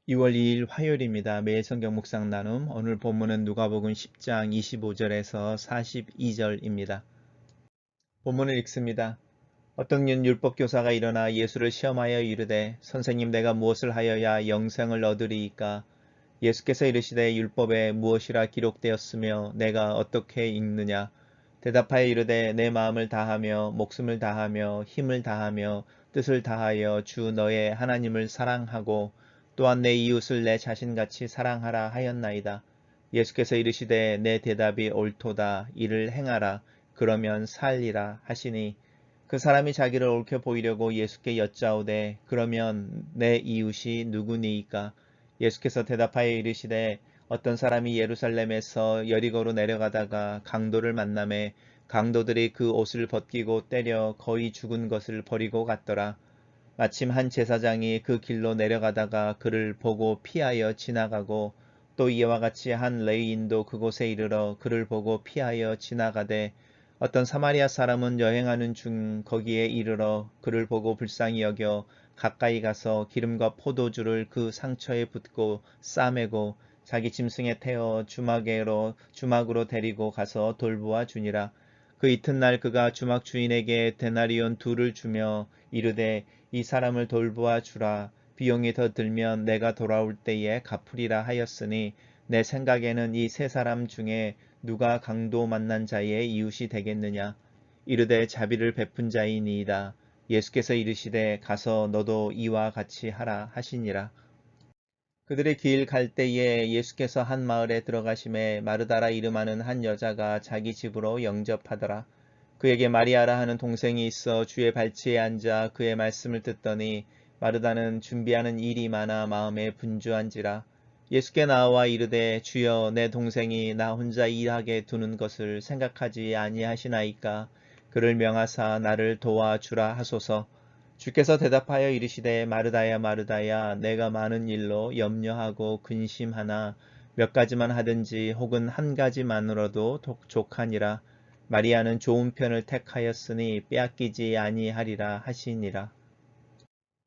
2월 2일 화요일입니다. 매일 성경 묵상 나눔. 오늘 본문은 누가복음 10장 25절에서 42절입니다. 본문을 읽습니다. 어떤 율법 교사가 일어나 예수를 시험하여 이르되 선생님 내가 무엇을 하여야 영생을 얻으리이까? 예수께서 이르시되 율법에 무엇이라 기록되었으며 내가 어떻게 읽느냐? 대답하여 이르되 내 마음을 다하며 목숨을 다하며 힘을 다하며 뜻을 다하여 주 너의 하나님을 사랑하고 또한 내 이웃을 내 자신같이 사랑하라 하였나이다. 예수께서 이르시되 내 대답이 옳도다. 이를 행하라. 그러면 살리라 하시니 그 사람이 자기를 옳게 보이려고 예수께 여짜오되 그러면 내 이웃이 누구니이까? 예수께서 대답하여 이르시되 어떤 사람이 예루살렘에서 여리고로 내려가다가 강도를 만나매 강도들이 그 옷을 벗기고 때려 거의 죽은 것을 버리고 갔더라. 마침 한 제사장이 그 길로 내려가다가 그를 보고 피하여 지나가고 또 이와 같이 한 레위인도 그곳에 이르러 그를 보고 피하여 지나가되 어떤 사마리아 사람은 여행하는 중 거기에 이르러 그를 보고 불쌍히 여겨 가까이 가서 기름과 포도주를 그 상처에 붓고 싸매고 자기 짐승에 태워 주막으로 데리고 가서 돌보아 주니라. 그 이튿날 그가 주막 주인에게 데나리온 둘을 주며 이르되 이 사람을 돌보아 주라. 비용이 더 들면 내가 돌아올 때에 갚으리라 하였으니 내 생각에는 이 세 사람 중에 누가 강도 만난 자의 이웃이 되겠느냐. 이르되 자비를 베푼 자이니이다. 예수께서 이르시되 가서 너도 이와 같이 하라 하시니라. 그들의 길 갈 때에 예수께서 한 마을에 들어가심에 마르다라 이름하는 한 여자가 자기 집으로 영접하더라. 그에게 마리아라 하는 동생이 있어 주의 발치에 앉아 그의 말씀을 듣더니 마르다는 준비하는 일이 많아 마음에 분주한지라. 예수께 나와 이르되 주여 내 동생이 나 혼자 일하게 두는 것을 생각하지 아니하시나이까? 그를 명하사 나를 도와주라 하소서. 주께서 대답하여 이르시되 마르다야 마르다야 내가 많은 일로 염려하고 근심하나 몇 가지만 하든지 혹은 한 가지만으로도 족하니라. 마리아는 좋은 편을 택하였으니 빼앗기지 아니하리라 하시니라.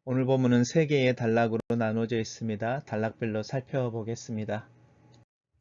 오늘 본문은 세 개의 단락으로 나눠져 있습니다. 단락별로 살펴보겠습니다.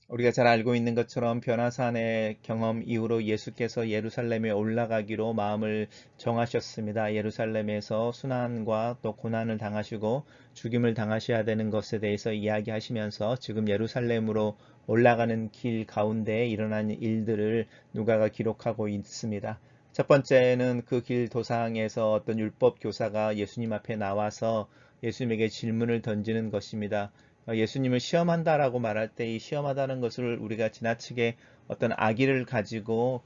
우리가 잘 알고 있는 것처럼 변화산의 경험 이후로 예수께서 예루살렘에 올라가기로 마음을 정하셨습니다. 예루살렘에서 순환과 또 고난을 당하시고 죽임을 당하셔야 되는 것에 대해서 이야기하시면서 지금 예루살렘으로 올라가는 길 가운데 일어난 일들을 누가가 기록하고 있습니다. 첫 번째는 그 길 도상에서 어떤 율법 교사가 예수님 앞에 나와서 예수님에게 질문을 던지는 것입니다. 예수님을 시험한다라고 말할 때 이 시험하다는 것을 우리가 지나치게 어떤 악의를 가지고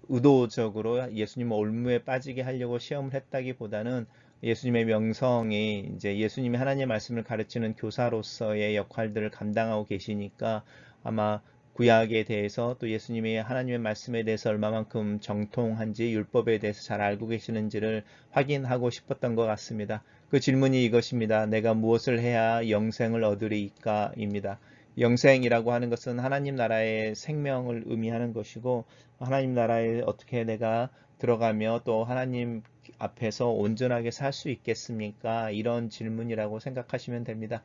의도적으로 예수님을 올무에 빠지게 하려고 시험을 했다기보다는 예수님의 명성이 이제 예수님이 하나님의 말씀을 가르치는 교사로서의 역할들을 감당하고 계시니까 아마 구약에 대해서 또 예수님이 하나님의 말씀에 대해서 얼마만큼 정통한지 율법에 대해서 잘 알고 계시는지를 확인하고 싶었던 것 같습니다. 그 질문이 이것입니다. 내가 무엇을 해야 영생을 얻으리까? 입니다. 영생이라고 하는 것은 하나님 나라의 생명을 의미하는 것이고 하나님 나라에 어떻게 내가 들어가며 또 하나님 앞에서 온전하게 살 수 있겠습니까? 이런 질문이라고 생각하시면 됩니다.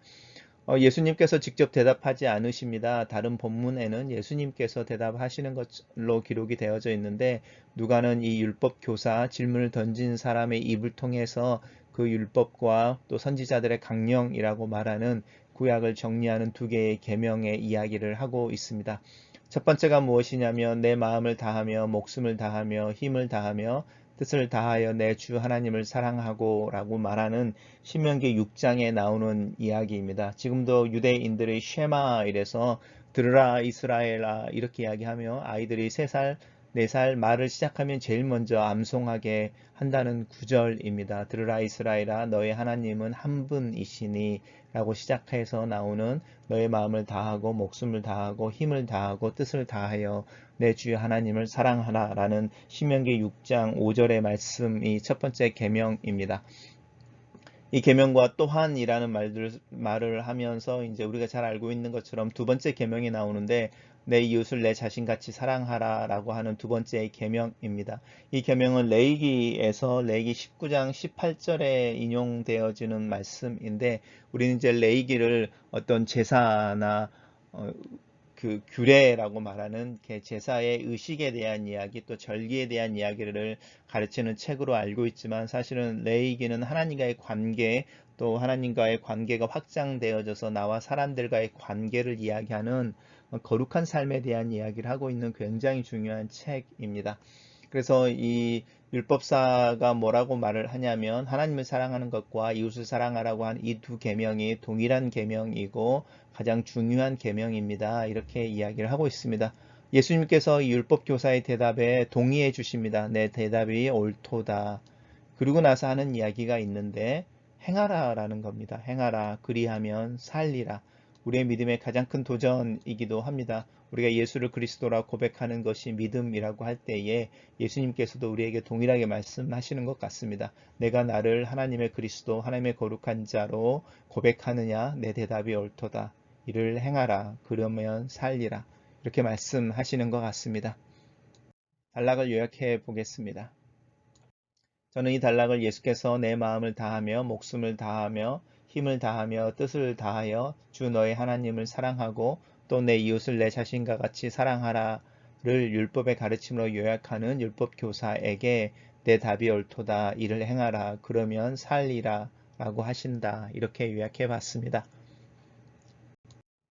예수님께서 직접 대답하지 않으십니다. 다른 본문에는 예수님께서 대답하시는 것로 기록이 되어져 있는데 누가는 이 율법 교사 질문을 던진 사람의 입을 통해서 그 율법과 또 선지자들의 강령이라고 말하는 구약을 정리하는 두 개의 계명의 이야기를 하고 있습니다. 첫 번째가 무엇이냐면 내 마음을 다하며 목숨을 다하며 힘을 다하며 뜻을 다하여 내 주 하나님을 사랑하고 라고 말하는 신명기 6장에 나오는 이야기입니다. 지금도 유대인들의 쉐마 이래서 들으라 이스라엘아 이렇게 이야기하며 아이들이 3살, 4살 말을 시작하면 제일 먼저 암송하게 한다는 구절입니다. 들으라 이스라엘아 너의 하나님은 한 분이시니 라고 시작해서 나오는 너의 마음을 다하고 목숨을 다하고 힘을 다하고 뜻을 다하여 내 주 하나님을 사랑하라 라는 신명기 6장 5절의 말씀이 첫 번째 계명입니다. 이 계명과 또한이라는 말을 하면서 이제 우리가 잘 알고 있는 것처럼 두 번째 계명이 나오는데 내 이웃을 내 자신같이 사랑하라 라고 하는 두 번째 계명입니다. 이 계명은 레위기에서 레위기 19장 18절에 인용되어지는 말씀인데, 우리는 이제 레위기를 어떤 제사나 그 규례라고 말하는 제사의 의식에 대한 이야기, 또 절기에 대한 이야기를 가르치는 책으로 알고 있지만, 사실은 레위기는 하나님과의 관계, 또 하나님과의 관계가 확장되어져서 나와 사람들과의 관계를 이야기하는 거룩한 삶에 대한 이야기를 하고 있는 굉장히 중요한 책입니다. 그래서 이 율법사가 뭐라고 말을 하냐면, 하나님을 사랑하는 것과 이웃을 사랑하라고 한 이 두 계명이 동일한 계명이고 가장 중요한 계명입니다. 이렇게 이야기를 하고 있습니다. 예수님께서 이 율법 교사의 대답에 동의해 주십니다. 내 대답이 옳도다. 그리고 나서 하는 이야기가 있는데, 행하라 라는 겁니다. 행하라, 그리하면 살리라. 우리의 믿음의 가장 큰 도전이기도 합니다. 우리가 예수를 그리스도라 고백하는 것이 믿음이라고 할 때에 예수님께서도 우리에게 동일하게 말씀하시는 것 같습니다. 내가 나를 하나님의 그리스도, 하나님의 거룩한 자로 고백하느냐? 내 대답이 옳도다. 이를 행하라. 그러면 살리라. 이렇게 말씀하시는 것 같습니다. 단락을 요약해 보겠습니다. 저는 이 단락을 예수께서 내 마음을 다하며 목숨을 다하며 힘을 다하며 뜻을 다하여 주 너의 하나님을 사랑하고 또 내 이웃을 내 자신과 같이 사랑하라를 율법의 가르침으로 요약하는 율법 교사에게 내 답이 옳도다. 이를 행하라. 그러면 살리라 라고 하신다. 이렇게 요약해 봤습니다.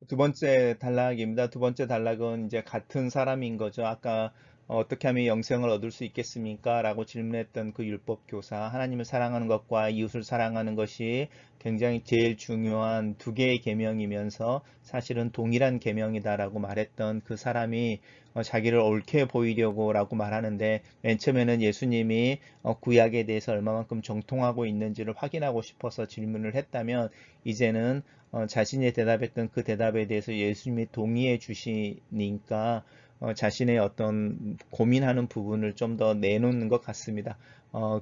두 번째 단락입니다. 두 번째 단락은 이제 같은 사람인 거죠. 아까 어떻게 하면 영생을 얻을 수 있겠습니까? 라고 질문했던 그 율법 교사, 하나님을 사랑하는 것과 이웃을 사랑하는 것이 굉장히 제일 중요한 두 개의 계명이면서 사실은 동일한 계명이다라고 말했던 그 사람이 자기를 옳게 보이려고 라고 말하는데, 맨 처음에는 예수님이 구약에 대해서 얼마만큼 정통하고 있는지를 확인하고 싶어서 질문을 했다면, 이제는 자신이 대답했던 그 대답에 대해서 예수님이 동의해 주시니까 자신의 어떤 고민하는 부분을 좀 더 내놓는 것 같습니다.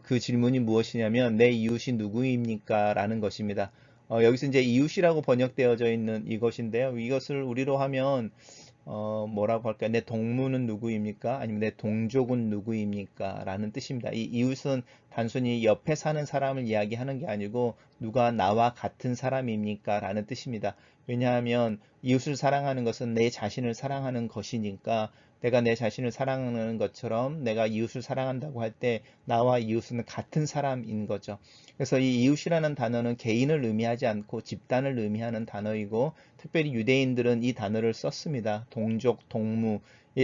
그 질문이 무엇이냐면 내 이웃이 누구입니까? 라는 것입니다. 여기서 이제 이웃이라고 번역되어져 있는 이것인데요. 이것을 우리로 하면 뭐라고 할까요? 내 동무는 누구입니까? 아니면 내 동족은 누구입니까? 라는 뜻입니다. 이 이웃은 단순히 옆에 사는 사람을 이야기하는 게 아니고 누가 나와 같은 사람입니까? 라는 뜻입니다. 왜냐하면 이웃을 사랑하는 것은 내 자신을 사랑하는 것이니까, 내가 내 자신을 사랑하는 것처럼 내가 이웃을 사랑한다고 할 때 나와 이웃은 같은 사람인 거죠. 그래서 이 이웃이라는 단어는 개인을 의미하지 않고 집단을 의미하는 단어이고, 특별히 유대인들은 이 단어를 썼습니다. 동족, 동무.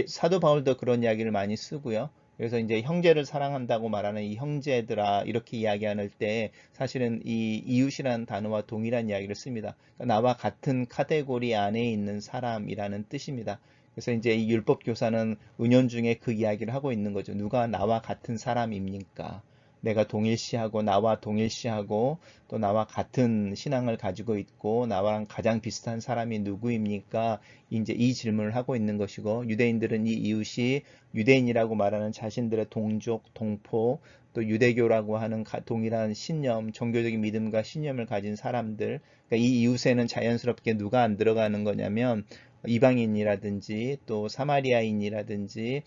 사도 바울도 그런 이야기를 많이 쓰고요. 그래서 이제 형제를 사랑한다고 말하는 이 형제들아 이렇게 이야기할 때 사실은 이 이웃이라는 단어와 동일한 이야기를 씁니다. 그러니까 나와 같은 카테고리 안에 있는 사람이라는 뜻입니다. 그래서 이제 이 율법 교사는 은연중에 그 이야기를 하고 있는 거죠. 누가 나와 같은 사람입니까? 내가 동일시하고 나와 동일시하고 또 나와 같은 신앙을 가지고 있고 나랑 가장 비슷한 사람이 누구입니까? 이제 이 질문을 하고 있는 것이고, 유대인들은 이 이웃이 유대인이라고 말하는 자신들의 동족, 동포, 또 유대교라고 하는 동일한 신념, 종교적인 믿음과 신념을 가진 사람들, 그러니까 이 이웃에는 자연스럽게 누가 안 들어가는 거냐면 이방인이라든지 또 사마리아인이라든지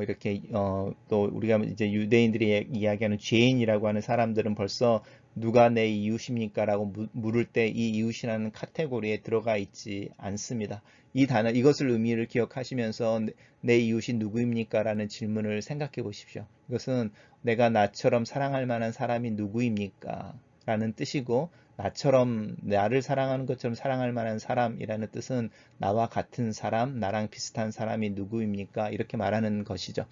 이렇게 또 우리가 이제 유대인들이 이야기하는 죄인이라고 하는 사람들은 벌써 누가 내 이웃입니까? 라고 물을 때 이 이웃이라는 카테고리에 들어가 있지 않습니다. 이 단어, 이것을 의미를 기억하시면서 내 이웃이 누구입니까? 라는 질문을 생각해 보십시오. 이것은 내가 나처럼 사랑할 만한 사람이 누구입니까? 라는 뜻이고, 나처럼 나를 사랑하는 것처럼 사랑할 만한 사람이라는 뜻은 나와 같은 사람, 나랑 비슷한 사람이 누구입니까? 이렇게 말하는 것이죠.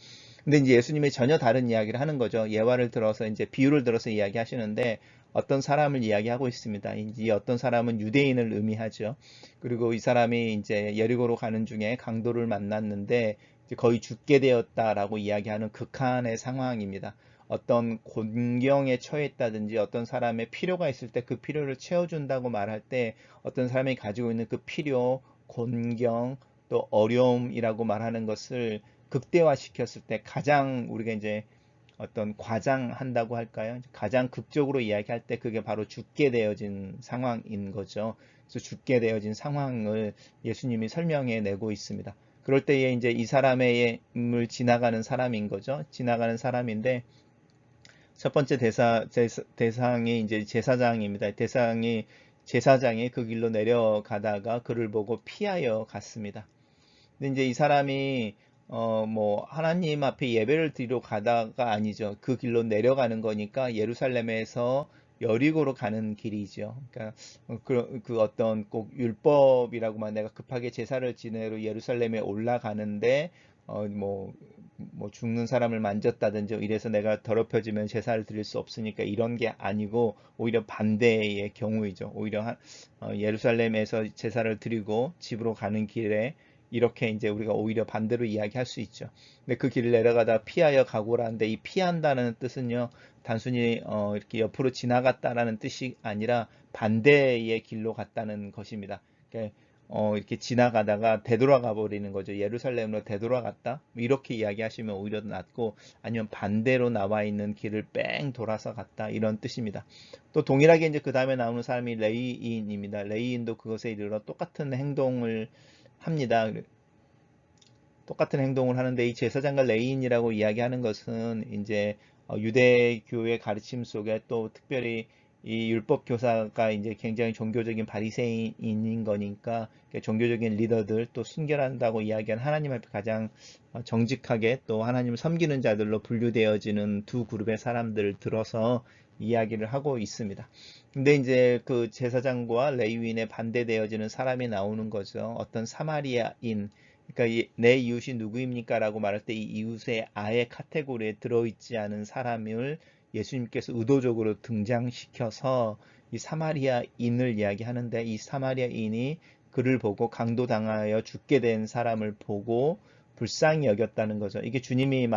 근데 이제 예수님이 전혀 다른 이야기를 하는 거죠. 예화를 들어서 이제 비유를 들어서 이야기하시는데, 어떤 사람을 이야기하고 있습니다. 이 어떤 사람은 유대인을 의미하죠. 그리고 이 사람이 이제 여리고로 가는 중에 강도를 만났는데 이제 거의 죽게 되었다라고 이야기하는 극한의 상황입니다. 어떤 곤경에 처했다든지 어떤 사람의 필요가 있을 때 그 필요를 채워준다고 말할 때 어떤 사람이 가지고 있는 그 필요, 곤경, 또 어려움이라고 말하는 것을 극대화시켰을 때 가장 우리가 이제 어떤 과장한다고 할까요? 가장 극적으로 이야기할 때 그게 바로 죽게 되어진 상황인 거죠. 그래서 죽게 되어진 상황을 예수님이 설명해 내고 있습니다. 그럴 때에 이제 이 사람을 지나가는 사람인 거죠. 지나가는 사람인데 첫 번째 대상이 이제 제사장입니다. 제사장이 그 길로 내려가다가 그를 보고 피하여 갔습니다. 근데 이제 이 사람이 뭐 하나님 앞에 예배를 드리러 가다가 아니죠. 그 길로 내려가는 거니까 예루살렘에서 여리고로 가는 길이죠. 그러니까 그 어떤 꼭 율법이라고만 내가 급하게 제사를 지내러 예루살렘에 올라가는데 뭐 죽는 사람을 만졌다든지 이래서 내가 더럽혀지면 제사를 드릴 수 없으니까 이런 게 아니고 오히려 반대의 경우이죠. 오히려 예루살렘에서 제사를 드리고 집으로 가는 길에 이렇게 이제 우리가 오히려 반대로 이야기할 수 있죠. 근데 그 길을 내려가다 피하여 가고라는데 이 피한다는 뜻은요, 단순히 이렇게 옆으로 지나갔다라는 뜻이 아니라 반대의 길로 갔다는 것입니다. 그러니까 이렇게 지나가다가 되돌아가 버리는 거죠. 예루살렘으로 되돌아갔다? 이렇게 이야기하시면 오히려 낫고, 아니면 반대로 나와 있는 길을 뺑 돌아서 갔다. 이런 뜻입니다. 또 동일하게 이제 그 다음에 나오는 사람이 레위인입니다. 레위인도 그것에 이르러 똑같은 행동을 합니다. 똑같은 행동을 하는데 이 제사장과 레위인이라고 이야기하는 것은 이제 유대교의 가르침 속에 또 특별히 이 율법 교사가 이제 굉장히 종교적인 바리새인인 거니까 종교적인 리더들 또 순결한다고 이야기한 하나님 앞에 가장 정직하게 또 하나님을 섬기는 자들로 분류되어지는 두 그룹의 사람들을 들어서 이야기를 하고 있습니다. 근데 이제 그 제사장과 레위인에 반대되어지는 사람이 나오는 거죠. 어떤 사마리아인, 그러니까 내 이웃이 누구입니까? 라고 말할 때 이 이웃의 아예 카테고리에 들어있지 않은 사람을 예수님께서 의도적으로 등장시켜서 이 사마리아인을 이야기하는데, 이 사마리아인이 그를 보고 강도당하여 죽게 된 사람을 보고 불쌍히 여겼다는 거죠. 이게 주님이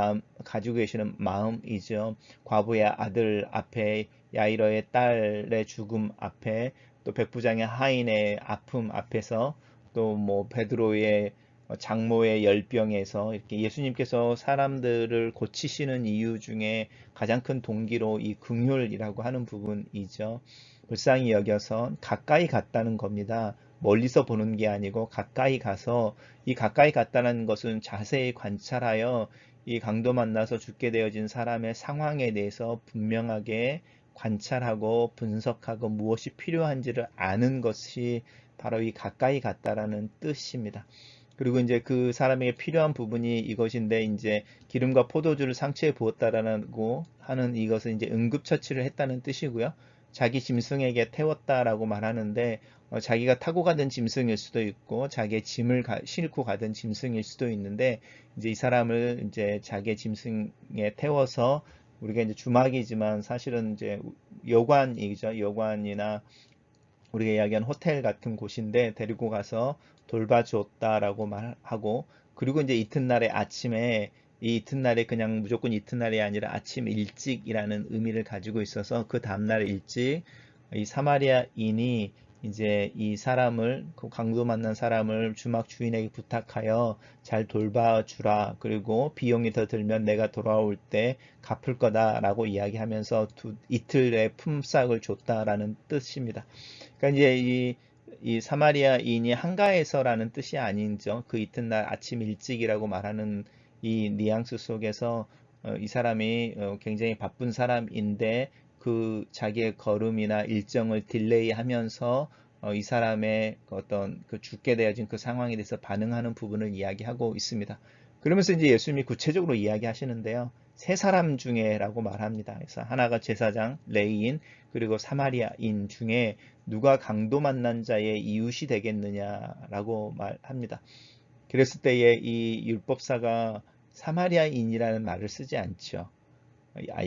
가지고 계시는 마음이죠. 과부의 아들 앞에, 야이러의 딸의 죽음 앞에, 또 백부장의 하인의 아픔 앞에서, 또 뭐 베드로의 장모의 열병에서 이렇게 예수님께서 사람들을 고치시는 이유 중에 가장 큰 동기로 이 긍휼이라고 하는 부분이죠. 불쌍히 여겨서 가까이 갔다는 겁니다. 멀리서 보는 게 아니고 가까이 가서, 이 가까이 갔다는 것은 자세히 관찰하여 이 강도 만나서 죽게 되어진 사람의 상황에 대해서 분명하게 관찰하고 분석하고 무엇이 필요한지를 아는 것이 바로 이 가까이 갔다라는 뜻입니다. 그리고 이제 그 사람에게 필요한 부분이 이것인데, 이제 기름과 포도주를 상처에 부었다라고 하는 이것은 이제 응급처치를 했다는 뜻이고요. 자기 짐승에게 태웠다라고 말하는데, 자기가 타고 가던 짐승일 수도 있고 자기의 짐을 싣고 가던 짐승일 수도 있는데, 이제 이 사람을 이제 자기의 짐승에 태워서, 우리가 이제 주막이지만 사실은 이제 여관이죠. 여관이나 우리가 이야기한 호텔 같은 곳인데 데리고 가서 돌봐줬다라고 말하고, 그리고 이제 이튿날에 아침에, 이 이튿날에 그냥 무조건 이튿날이 아니라 아침 일찍이라는 의미를 가지고 있어서 그 다음날 일찍 이 사마리아인이 이제 이 사람을, 그 강도 만난 사람을 주막 주인에게 부탁하여 잘 돌봐주라. 그리고 비용이 더 들면 내가 돌아올 때 갚을 거다라고 이야기하면서 이틀의 품삯을 줬다라는 뜻입니다. 그러니까 이제 이 사마리아인이 한가해서라는 뜻이 아니죠. 그 이튿날 아침 일찍이라고 말하는 이 뉘앙스 속에서 이 사람이 굉장히 바쁜 사람인데 그 자기의 걸음이나 일정을 딜레이하면서 이 사람의 어떤 그 죽게 되어진 그 상황에 대해서 반응하는 부분을 이야기하고 있습니다. 그러면서 이제 예수님이 구체적으로 이야기하시는데요. 세 사람 중에라고 말합니다. 그래서 하나가 제사장, 레위인, 그리고 사마리아인 중에 누가 강도 만난 자의 이웃이 되겠느냐라고 말합니다. 그랬을 때에 이 율법사가 사마리아인이라는 말을 쓰지 않죠.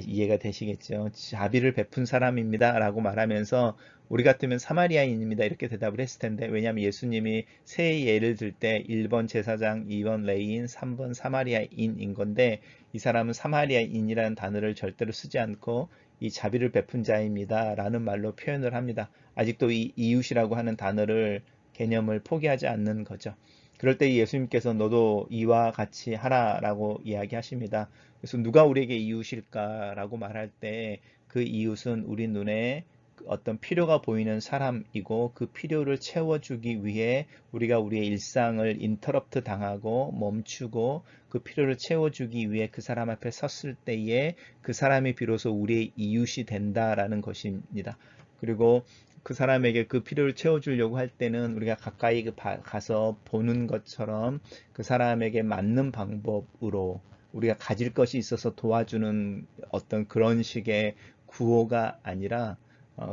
이해가 되시겠죠? 자비를 베푼 사람입니다 라고 말하면서 우리 같으면 사마리아인입니다 이렇게 대답을 했을 텐데, 왜냐하면 예수님이 세 예를 들 때 1번 제사장, 2번 레위인, 3번 사마리아인인 건데, 이 사람은 사마리아인이라는 단어를 절대로 쓰지 않고 이 자비를 베푼 자입니다 라는 말로 표현을 합니다. 아직도 이 이웃이라고 하는 단어를, 개념을 포기하지 않는 거죠. 그럴 때 예수님께서 너도 이와 같이 하라라고 이야기하십니다. 그래서 누가 우리에게 이웃일까라고 말할 때 그 이웃은 우리 눈에 어떤 필요가 보이는 사람이고 그 필요를 채워주기 위해 우리가 우리의 일상을 인터럽트 당하고 멈추고 그 필요를 채워주기 위해 그 사람 앞에 섰을 때에 그 사람이 비로소 우리의 이웃이 된다라는 것입니다. 그리고 그 사람에게 그 필요를 채워주려고 할 때는 우리가 가까이 가서 보는 것처럼 그 사람에게 맞는 방법으로 우리가 가질 것이 있어서 도와주는 어떤 그런 식의 구호가 아니라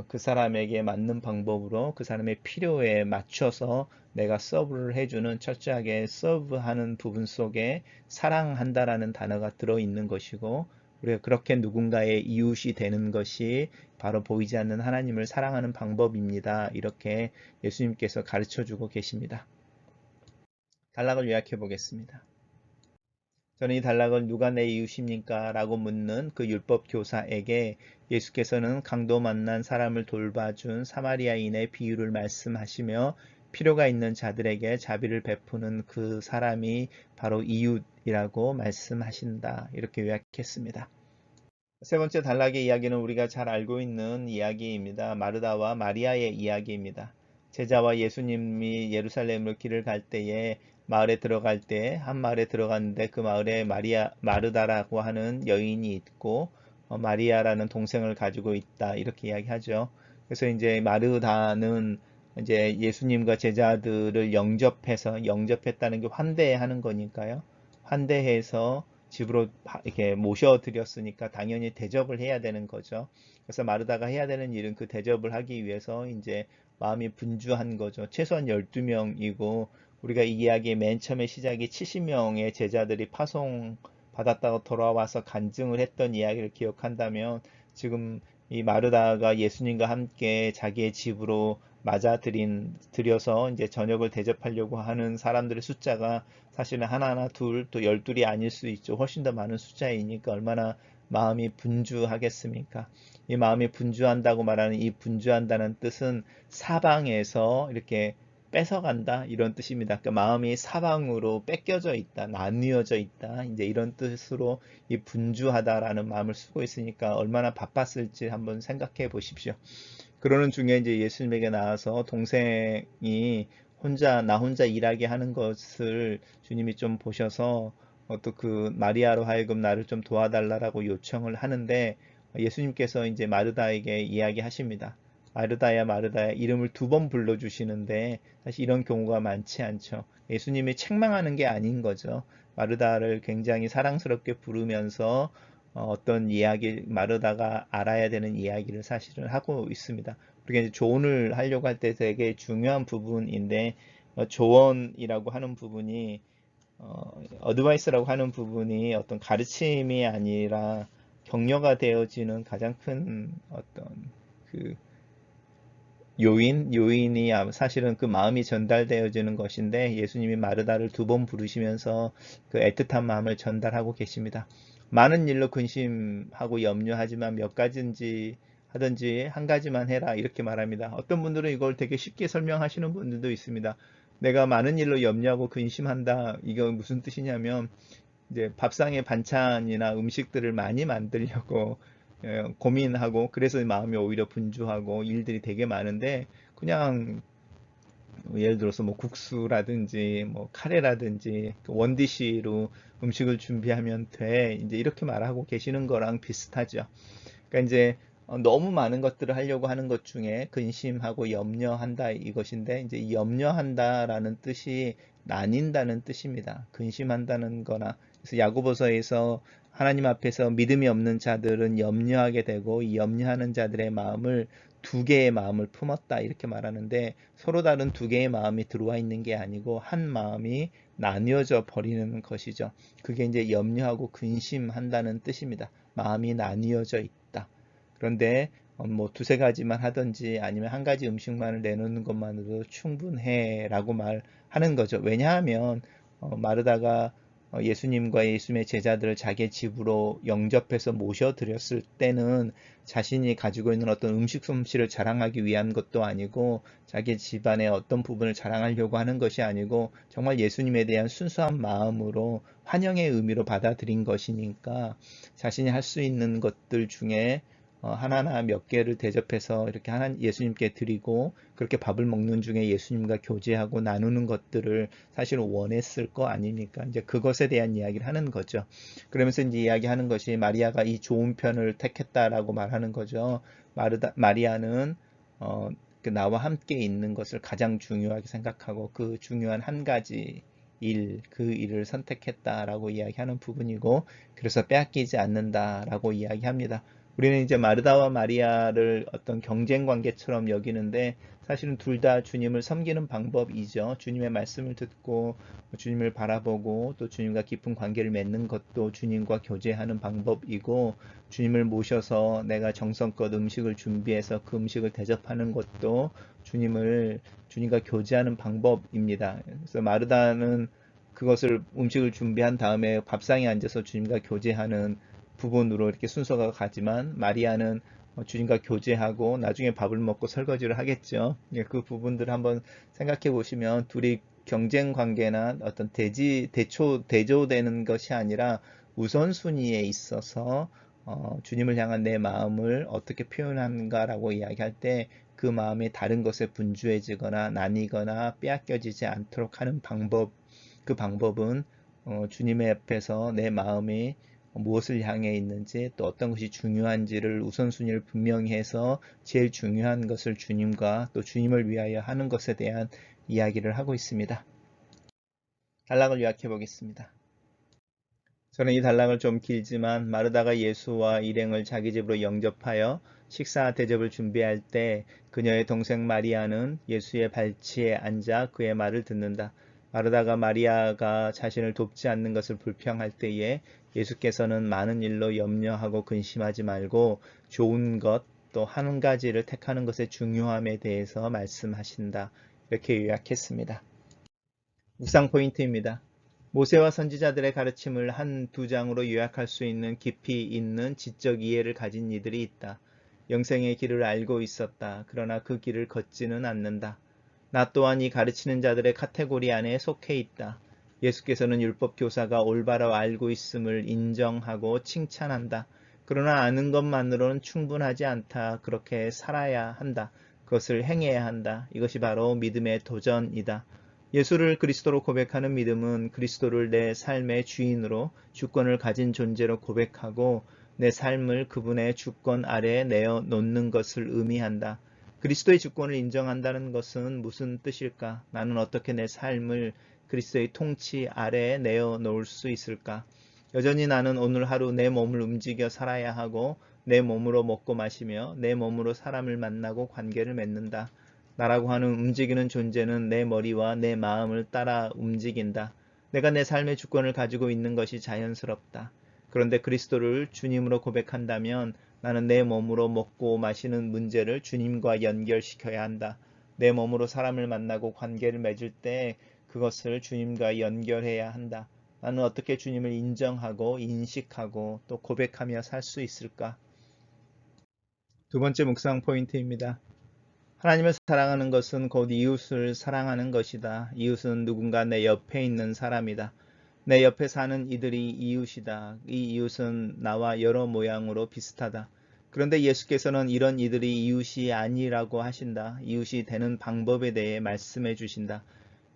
그 사람에게 맞는 방법으로 그 사람의 필요에 맞춰서 내가 서브를 해주는 철저하게 서브하는 부분 속에 사랑한다라는 단어가 들어있는 것이고 우리가 그렇게 누군가의 이웃이 되는 것이 바로 보이지 않는 하나님을 사랑하는 방법입니다. 이렇게 예수님께서 가르쳐 주고 계십니다. 단락을 요약해 보겠습니다. 저는 이 단락을 누가 내 이웃입니까? 라고 묻는 그 율법 교사에게 예수께서는 강도 만난 사람을 돌봐준 사마리아인의 비유를 말씀하시며 필요가 있는 자들에게 자비를 베푸는 그 사람이 바로 이웃이라고 말씀하신다. 이렇게 요약했습니다. 세 번째 단락의 이야기는 우리가 잘 알고 있는 이야기입니다. 마르다와 마리아의 이야기입니다. 제자와 예수님이 예루살렘으로 길을 갈 때에 마을에 들어갈 때 한 마을에 들어갔는데 그 마을에 마르다라고 하는 여인이 있고 마리아라는 동생을 가지고 있다 이렇게 이야기하죠. 그래서 이제 마르다는 이제 예수님과 제자들을 영접했다는 게 환대하는 거니까요. 환대해서 집으로 이렇게 모셔드렸으니까 당연히 대접을 해야 되는 거죠. 그래서 마르다가 해야 되는 일은 그 대접을 하기 위해서 이제 마음이 분주한 거죠. 최소한 12명이고 우리가 이 이야기의 맨 처음에 시작이 70명의 제자들이 파송받았다고 돌아와서 간증을 했던 이야기를 기억한다면 지금 이 마르다가 예수님과 함께 자기의 집으로 들여서 이제 저녁을 대접하려고 하는 사람들의 숫자가 사실은 하나나 둘, 또 12이 아닐 수 있죠. 훨씬 더 많은 숫자이니까 얼마나 마음이 분주하겠습니까? 이 마음이 분주한다고 말하는 이 분주한다는 뜻은 사방에서 이렇게 뺏어간다 이런 뜻입니다. 그러니까 마음이 사방으로 뺏겨져 있다, 나뉘어져 있다. 이제 이런 뜻으로 이 분주하다라는 마음을 쓰고 있으니까 얼마나 바빴을지 한번 생각해 보십시오. 그러는 중에 이제 예수님에게 나와서 동생이 나 혼자 일하게 하는 것을 주님이 좀 보셔서 또 그 마리아로 하여금 나를 좀 도와달라고 요청을 하는데 예수님께서 이제 마르다에게 이야기하십니다. 마르다야 마르다야 이름을 2번 불러주시는데 사실 이런 경우가 많지 않죠. 예수님이 책망하는 게 아닌 거죠. 마르다를 굉장히 사랑스럽게 부르면서 어떤 이야기, 마르다가 알아야 되는 이야기를 사실은 하고 있습니다. 우리가 이제 조언을 하려고 할 때 되게 중요한 부분인데, 조언이라고 하는 부분이, 어드바이스라고 하는 부분이 어떤 가르침이 아니라 격려가 되어지는 가장 큰 어떤 그 요인이 사실은 그 마음이 전달되어지는 것인데 예수님이 마르다를 2번 부르시면서 그 애틋한 마음을 전달하고 계십니다. 많은 일로 근심하고 염려하지만 몇 가지인지 하든지 한 가지만 해라 이렇게 말합니다. 어떤 분들은 이걸 되게 쉽게 설명하시는 분들도 있습니다. 내가 많은 일로 염려하고 근심한다. 이거 무슨 뜻이냐면 이제 밥상의 반찬이나 음식들을 많이 만들려고 고민하고 그래서 마음이 오히려 분주하고 일들이 되게 많은데 그냥 예를 들어서 뭐 국수라든지 뭐 카레라든지 원디시로 음식을 준비하면 돼 이제 이렇게 말하고 계시는 거랑 비슷하죠. 그러니까 이제 너무 많은 것들을 하려고 하는 것 중에 근심하고 염려한다 이것인데 이제 이 염려한다라는 뜻이 나뉜다는 뜻입니다. 근심한다는 거나 그래서 야고보서에서 하나님 앞에서 믿음이 없는 자들은 염려하게 되고 이 염려하는 자들의 마음을 2개의 마음을 품었다 이렇게 말하는데 서로 다른 2개의 마음이 들어와 있는 게 아니고 한 마음이 나뉘어져 버리는 것이죠. 그게 이제 염려하고 근심한다는 뜻입니다. 마음이 나뉘어져 있다. 그런데 뭐 2-3가지만 하든지 아니면 한 가지 음식만을 내놓는 것만으로도 충분해 라고 말하는 거죠. 왜냐하면 마르다가 예수님과 예수님의 제자들을 자기의 집으로 영접해서 모셔드렸을 때는 자신이 가지고 있는 어떤 음식 솜씨를 자랑하기 위한 것도 아니고 자기 집안의 어떤 부분을 자랑하려고 하는 것이 아니고 정말 예수님에 대한 순수한 마음으로 환영의 의미로 받아들인 것이니까 자신이 할 수 있는 것들 중에 하나하나 몇 개를 대접해서 이렇게 예수님께 드리고 그렇게 밥을 먹는 중에 예수님과 교제하고 나누는 것들을 사실 원했을 거 아닙니까? 이제 그것에 대한 이야기를 하는 거죠. 그러면서 이제 이야기하는 것이 마리아가 이 좋은 편을 택했다라고 말하는 거죠. 마리아는 그 나와 함께 있는 것을 가장 중요하게 생각하고 그 중요한 한 가지 그 일을 선택했다라고 이야기하는 부분이고, 그래서 빼앗기지 않는다라고 이야기합니다. 우리는 이제 마르다와 마리아를 어떤 경쟁 관계처럼 여기는데 사실은 둘 다 주님을 섬기는 방법이죠. 주님의 말씀을 듣고 주님을 바라보고 또 주님과 깊은 관계를 맺는 것도 주님과 교제하는 방법이고, 주님을 모셔서 내가 정성껏 음식을 준비해서 그 음식을 대접하는 것도 주님과 교제하는 방법입니다. 그래서 마르다는 그것을 음식을 준비한 다음에 밥상에 앉아서 주님과 교제하는 부분으로 이렇게 순서가 가지만, 마리아는 주님과 교제하고 나중에 밥을 먹고 설거지를 하겠죠. 그 부분들을 한번 생각해 보시면 둘이 경쟁 관계나 어떤 대조되는 것이 아니라 우선순위에 있어서 주님을 향한 내 마음을 어떻게 표현하는가라고 이야기할 때 그 마음이 다른 것에 분주해지거나 나뉘거나 빼앗겨지지 않도록 하는 방법, 그 방법은 주님의 앞에서 내 마음이 무엇을 향해 있는지 또 어떤 것이 중요한지를 우선순위를 분명히 해서 제일 중요한 것을 주님과 또 주님을 위하여 하는 것에 대한 이야기를 하고 있습니다. 단락을 요약해 보겠습니다. 저는 이 단락을 좀 길지만, 마르다가 예수와 일행을 자기 집으로 영접하여 식사 대접을 준비할 때 그녀의 동생 마리아는 예수의 발치에 앉아 그의 말을 듣는다. 마르다가 마리아가 자신을 돕지 않는 것을 불평할 때에 예수께서는 많은 일로 염려하고 근심하지 말고 좋은 것 또 한 가지를 택하는 것의 중요함에 대해서 말씀하신다. 이렇게 요약했습니다. 묵상 포인트입니다. 모세와 선지자들의 가르침을 한 두 장으로 요약할 수 있는 깊이 있는 지적 이해를 가진 이들이 있다. 영생의 길을 알고 있었다. 그러나 그 길을 걷지는 않는다. 나 또한 이 가르치는 자들의 카테고리 안에 속해 있다. 예수께서는 율법 교사가 올바로 알고 있음을 인정하고 칭찬한다. 그러나 아는 것만으로는 충분하지 않다. 그렇게 살아야 한다. 그것을 행해야 한다. 이것이 바로 믿음의 도전이다. 예수를 그리스도로 고백하는 믿음은 그리스도를 내 삶의 주인으로 주권을 가진 존재로 고백하고 내 삶을 그분의 주권 아래에 내어놓는 것을 의미한다. 그리스도의 주권을 인정한다는 것은 무슨 뜻일까? 나는 어떻게 내 삶을 그리스도의 통치 아래에 내어놓을 수 있을까? 여전히 나는 오늘 하루 내 몸을 움직여 살아야 하고 내 몸으로 먹고 마시며 내 몸으로 사람을 만나고 관계를 맺는다. 나라고 하는 움직이는 존재는 내 머리와 내 마음을 따라 움직인다. 내가 내 삶의 주권을 가지고 있는 것이 자연스럽다. 그런데 그리스도를 주님으로 고백한다면 나는 내 몸으로 먹고 마시는 문제를 주님과 연결시켜야 한다. 내 몸으로 사람을 만나고 관계를 맺을 때 그것을 주님과 연결해야 한다. 나는 어떻게 주님을 인정하고 인식하고 또 고백하며 살 수 있을까? 두 번째 묵상 포인트입니다. 하나님을 사랑하는 것은 곧 이웃을 사랑하는 것이다. 이웃은 누군가 내 옆에 있는 사람이다. 내 옆에 사는 이들이 이웃이다. 이 이웃은 나와 여러 모양으로 비슷하다. 그런데 예수께서는 이런 이들이 이웃이 아니라고 하신다. 이웃이 되는 방법에 대해 말씀해 주신다.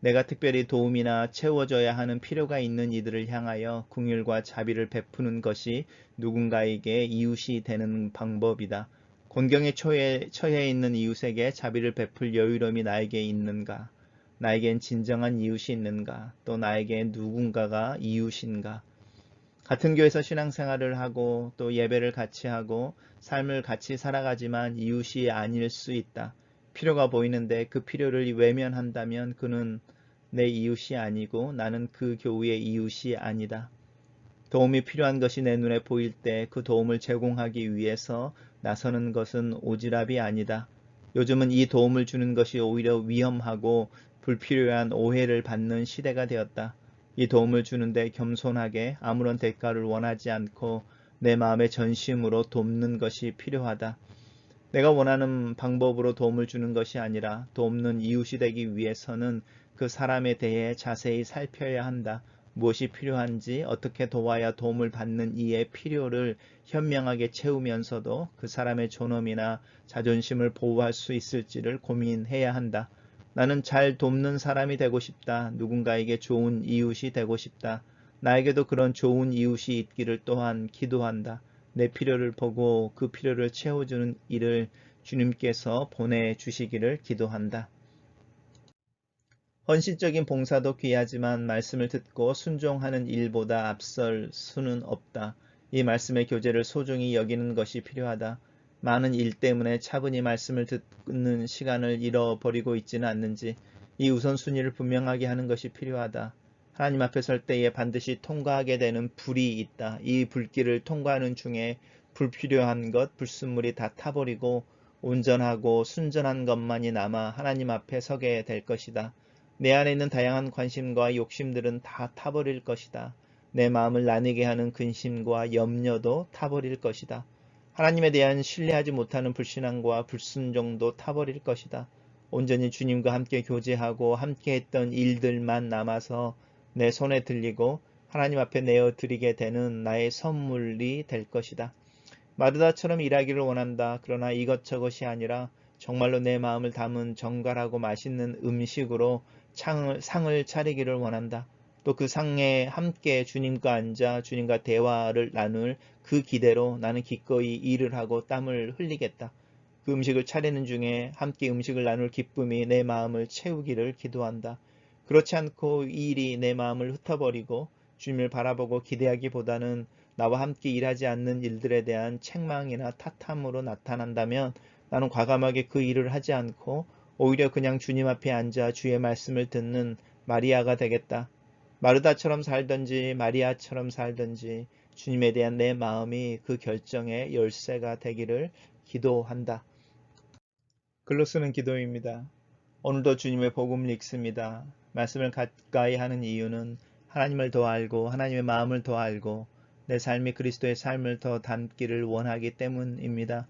내가 특별히 도움이나 채워줘야 하는 필요가 있는 이들을 향하여 긍휼과 자비를 베푸는 것이 누군가에게 이웃이 되는 방법이다. 곤경에 처해 있는 이웃에게 자비를 베풀 여유로움이 나에게 있는가? 나에겐 진정한 이웃이 있는가? 또 나에게 누군가가 이웃인가? 같은 교회에서 신앙생활을 하고 또 예배를 같이 하고 삶을 같이 살아가지만 이웃이 아닐 수 있다. 필요가 보이는데 그 필요를 외면한다면 그는 내 이웃이 아니고 나는 그 교우의 이웃이 아니다. 도움이 필요한 것이 내 눈에 보일 때 그 도움을 제공하기 위해서 나서는 것은 오지랖이 아니다. 요즘은 이 도움을 주는 것이 오히려 위험하고 불필요한 오해를 받는 시대가 되었다. 이 도움을 주는데 겸손하게 아무런 대가를 원하지 않고 내 마음의 전심으로 돕는 것이 필요하다. 내가 원하는 방법으로 도움을 주는 것이 아니라 돕는 이웃이 되기 위해서는 그 사람에 대해 자세히 살펴야 한다. 무엇이 필요한지, 어떻게 도와야 도움을 받는 이의 필요를 현명하게 채우면서도 그 사람의 존엄이나 자존심을 보호할 수 있을지를 고민해야 한다. 나는 잘 돕는 사람이 되고 싶다. 누군가에게 좋은 이웃이 되고 싶다. 나에게도 그런 좋은 이웃이 있기를 또한 기도한다. 내 필요를 보고 그 필요를 채워주는 일을 주님께서 보내주시기를 기도한다. 헌신적인 봉사도 귀하지만 말씀을 듣고 순종하는 일보다 앞설 수는 없다. 이 말씀의 교제를 소중히 여기는 것이 필요하다. 많은 일 때문에 차분히 말씀을 듣는 시간을 잃어버리고 있지는 않는지 이 우선순위를 분명하게 하는 것이 필요하다. 하나님 앞에 설 때에 반드시 통과하게 되는 불이 있다. 이 불길을 통과하는 중에 불필요한 것, 불순물이 다 타버리고 온전하고 순전한 것만이 남아 하나님 앞에 서게 될 것이다. 내 안에 있는 다양한 관심과 욕심들은 다 타버릴 것이다. 내 마음을 나뉘게 하는 근심과 염려도 타버릴 것이다. 하나님에 대한 신뢰하지 못하는 불신앙과 불순종도 타버릴 것이다. 온전히 주님과 함께 교제하고 함께 했던 일들만 남아서 내 손에 들리고 하나님 앞에 내어드리게 되는 나의 선물이 될 것이다. 마르다처럼 일하기를 원한다. 그러나 이것저것이 아니라 정말로 내 마음을 담은 정갈하고 맛있는 음식으로 상을 차리기를 원한다. 또 그 상에 함께 주님과 앉아 주님과 대화를 나눌 그 기대로 나는 기꺼이 일을 하고 땀을 흘리겠다. 그 음식을 차리는 중에 함께 음식을 나눌 기쁨이 내 마음을 채우기를 기도한다. 그렇지 않고 이 일이 내 마음을 흩어버리고 주님을 바라보고 기대하기보다는 나와 함께 일하지 않는 일들에 대한 책망이나 탓함으로 나타난다면 나는 과감하게 그 일을 하지 않고 오히려 그냥 주님 앞에 앉아 주의 말씀을 듣는 마리아가 되겠다. 마르다처럼 살든지 마리아처럼 살든지 주님에 대한 내 마음이 그 결정의 열쇠가 되기를 기도한다. 글로 쓰는 기도입니다. 오늘도 주님의 복음을 읽습니다. 말씀을 가까이 하는 이유는 하나님을 더 알고 하나님의 마음을 더 알고 내 삶이 그리스도의 삶을 더 담기를 원하기 때문입니다.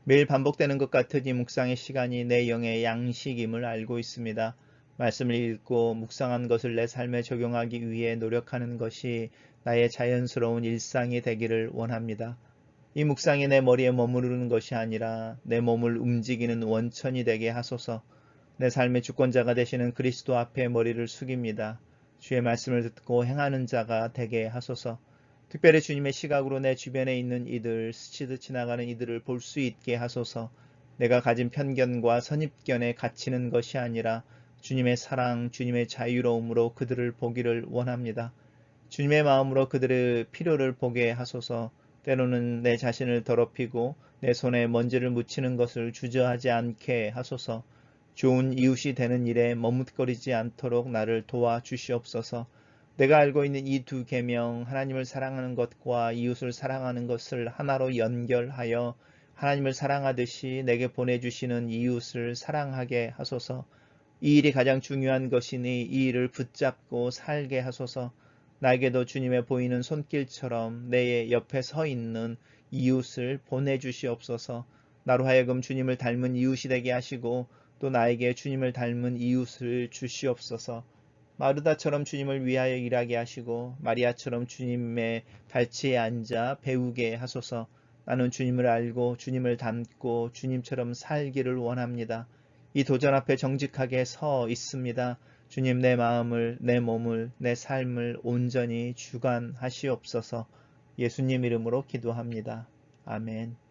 매일 반복되는 것 같은 이 묵상의 시간이 내 영의 양식임을 알고 있습니다. 말씀을 읽고 묵상한 것을 내 삶에 적용하기 위해 노력하는 것이 나의 자연스러운 일상이 되기를 원합니다. 이 묵상이 내 머리에 머무르는 것이 아니라 내 몸을 움직이는 원천이 되게 하소서. 내 삶의 주권자가 되시는 그리스도 앞에 머리를 숙입니다. 주의 말씀을 듣고 행하는 자가 되게 하소서. 특별히 주님의 시각으로 내 주변에 있는 이들, 스치듯 지나가는 이들을 볼 수 있게 하소서. 내가 가진 편견과 선입견에 갇히는 것이 아니라 주님의 사랑, 주님의 자유로움으로 그들을 보기를 원합니다. 주님의 마음으로 그들의 필요를 보게 하소서. 때로는 내 자신을 더럽히고 내 손에 먼지를 묻히는 것을 주저하지 않게 하소서. 좋은 이웃이 되는 일에 머뭇거리지 않도록 나를 도와주시옵소서. 내가 알고 있는 이 두 계명, 하나님을 사랑하는 것과 이웃을 사랑하는 것을 하나로 연결하여 하나님을 사랑하듯이 내게 보내주시는 이웃을 사랑하게 하소서. 이 일이 가장 중요한 것이니 이 일을 붙잡고 살게 하소서. 나에게도 주님의 보이는 손길처럼 내 옆에 서 있는 이웃을 보내주시옵소서. 나로 하여금 주님을 닮은 이웃이 되게 하시고 또 나에게 주님을 닮은 이웃을 주시옵소서. 마르다처럼 주님을 위하여 일하게 하시고 마리아처럼 주님의 발치에 앉아 배우게 하소서. 나는 주님을 알고 주님을 닮고 주님처럼 살기를 원합니다. 이 도전 앞에 정직하게 서 있습니다. 주님, 내 마음을, 내 몸을, 내 삶을 온전히 주관하시옵소서. 예수님 이름으로 기도합니다. 아멘.